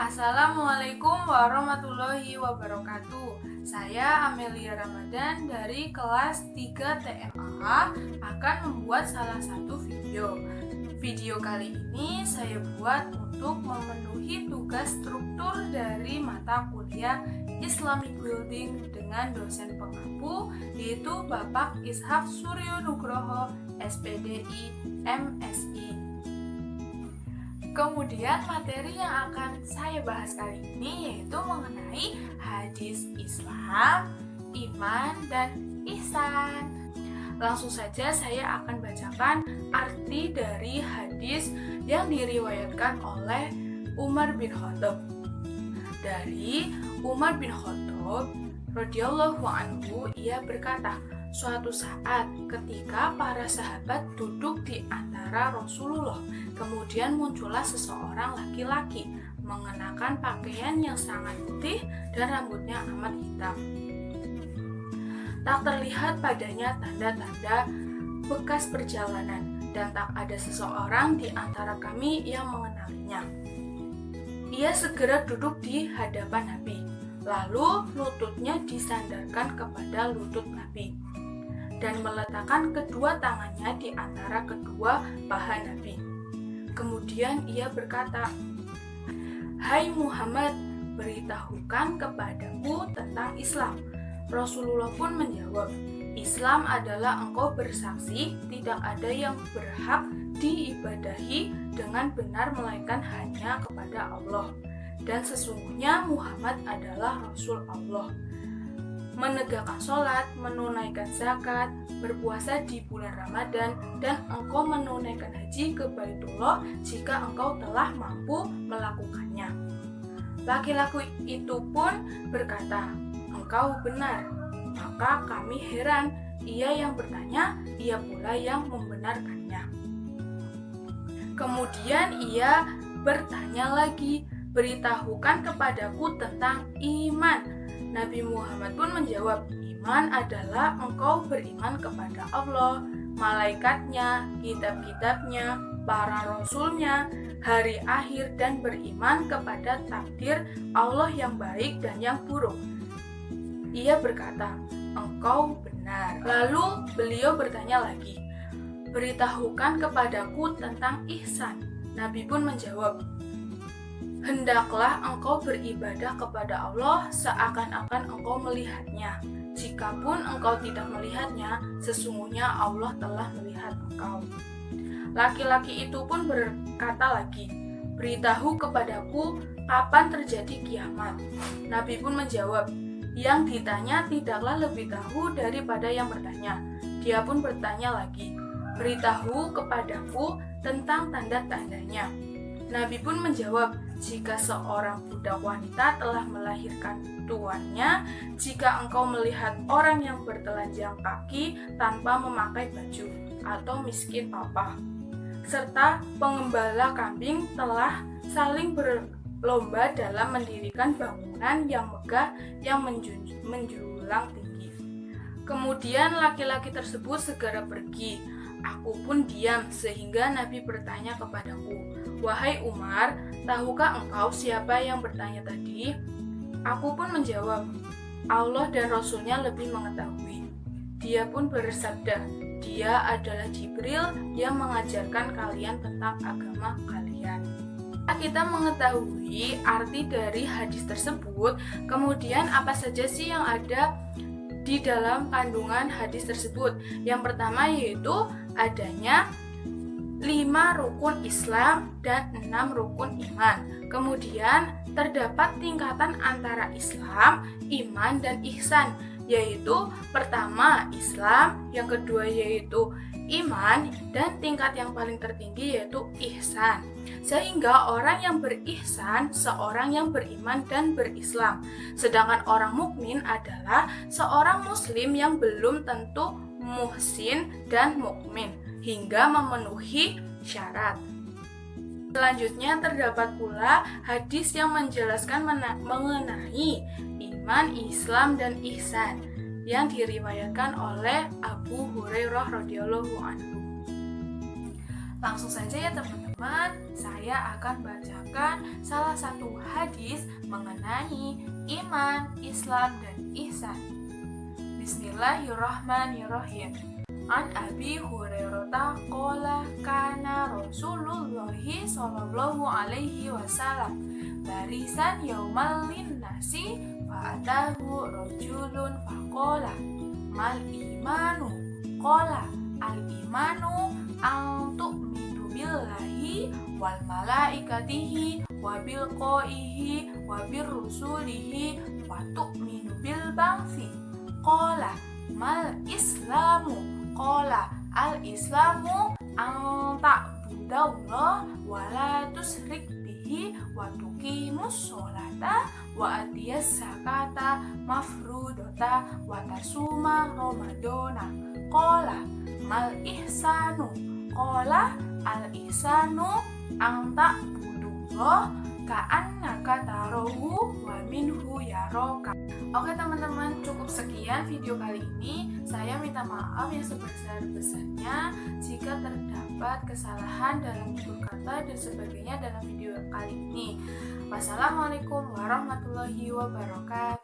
Assalamualaikum warahmatullahi wabarakatuh. Saya Amelia Ramadan dari kelas 3 TMA akan membuat salah satu video. Video kali ini saya buat untuk memenuhi tugas struktur dari mata kuliah Islamic Building dengan dosen pengampu yaitu Bapak Ishak Suryo Nugroho, SPDI, MSI. Kemudian materi yang akan saya bahas kali ini yaitu mengenai hadis Islam, iman, dan ihsan. Langsung saja saya akan bacakan arti dari hadis yang diriwayatkan oleh Umar bin Khattab. Dari Umar bin Khattab radhiyallahu anhu, ia berkata, suatu saat ketika para sahabat duduk di antara Rasulullah, kemudian muncullah seseorang laki-laki mengenakan pakaian yang sangat putih dan rambutnya amat hitam. Tak terlihat padanya tanda-tanda bekas perjalanan dan tak ada seseorang di antara kami yang mengenalinya. Ia segera duduk di hadapan Nabi, lalu lututnya disandarkan kepada lutut Nabi dan meletakkan kedua tangannya di antara kedua paha Nabi. Kemudian ia berkata, "Hai Muhammad, beritahukan kepadaku tentang Islam." Rasulullah pun menjawab, "Islam adalah engkau bersaksi tidak ada yang berhak diibadahi dengan benar melainkan hanya kepada Allah, dan sesungguhnya Muhammad adalah Rasul Allah. Menegakkan sholat, menunaikan zakat, berpuasa di bulan Ramadan, dan engkau menunaikan haji ke Baitullah jika engkau telah mampu melakukannya." Laki-laki itu pun berkata, "Engkau benar." Maka kami heran, ia yang bertanya, ia pula yang membenarkannya. Kemudian ia bertanya lagi, "Beritahukan kepadaku tentang iman." Nabi Muhammad pun menjawab, "Iman adalah engkau beriman kepada Allah, malaikatnya, kitab-kitabnya, para rasulnya, hari akhir, dan beriman kepada takdir Allah yang baik dan yang buruk." Ia berkata, "Engkau benar." Lalu beliau bertanya lagi, "Beritahukan kepadaku tentang ihsan." Nabi pun menjawab, "Hendaklah engkau beribadah kepada Allah seakan-akan engkau melihatnya. Jikapun engkau tidak melihatnya, sesungguhnya Allah telah melihat engkau." Laki-laki itu pun berkata lagi, "Beritahu kepadaku kapan terjadi kiamat." Nabi pun menjawab, "Yang ditanya tidaklah lebih tahu daripada yang bertanya." Dia pun bertanya lagi, "Beritahu kepadaku tentang tanda-tandanya." Nabi pun menjawab, "Jika seorang budak wanita telah melahirkan tuannya, jika engkau melihat orang yang bertelanjang kaki tanpa memakai baju, atau miskin papa, serta pengembala kambing telah saling berlomba dalam mendirikan bangunan yang megah yang menjulang tinggi." Kemudian laki-laki tersebut segera pergi. Aku pun diam sehingga Nabi bertanya kepadaku, "Wahai Umar, tahukah engkau siapa yang bertanya tadi?" Aku pun menjawab, "Allah dan Rasulnya lebih mengetahui." Dia pun bersabda, "Dia adalah Jibril yang mengajarkan kalian tentang agama kalian." Kita mengetahui arti dari hadis tersebut, kemudian apa saja sih yang ada di dalam kandungan hadis tersebut? Yang pertama yaitu adanya 5 rukun Islam dan 6 rukun iman. Kemudian terdapat tingkatan antara Islam, iman, dan ihsan, yaitu pertama Islam, yang kedua yaitu iman, dan tingkat yang paling tertinggi yaitu ihsan. Sehingga orang yang berihsan seorang yang beriman dan berislam. Sedangkan orang mukmin adalah seorang muslim yang belum tentu muhsin dan mukmin hingga memenuhi syarat. Selanjutnya terdapat pula hadis yang menjelaskan mengenai iman, Islam, dan ihsan yang diriwayatkan oleh Abu Hurairah radhiyallahu anhu. Langsung saja ya teman-teman, saya saya akan bacakan salah satu hadis mengenai iman, Islam, dan ihsan. Bismillahirrahmanirrahim. An Abi Hurairah qala kana Rasulullahi sallallahu alaihi wasallam barisan yaumal linnasi fa'atahu rajulun faqala mal imanu qala al imanu an tu'minu billahi wal malaikatihi wa bil qaihi wa bir rusulihi wa tu'minu bil ba'thi qala mal islamu qala al islamu an ta'budallah wa la tusyrik bihi wa tuqimus sholata wa atiyas zakata mafrudata wa tasuma ramadana qala mal ihsanu qala al ihsanu an ta'budullah ka'annaka tarahu wa minhu yaraka. Oke teman-teman, cukup sekian video kali ini. Saya minta maaf yang sebesar-besarnya jika terdapat kesalahan dalam tutur kata dan sebagainya dalam video kali ini. Wassalamualaikum warahmatullahi wabarakatuh.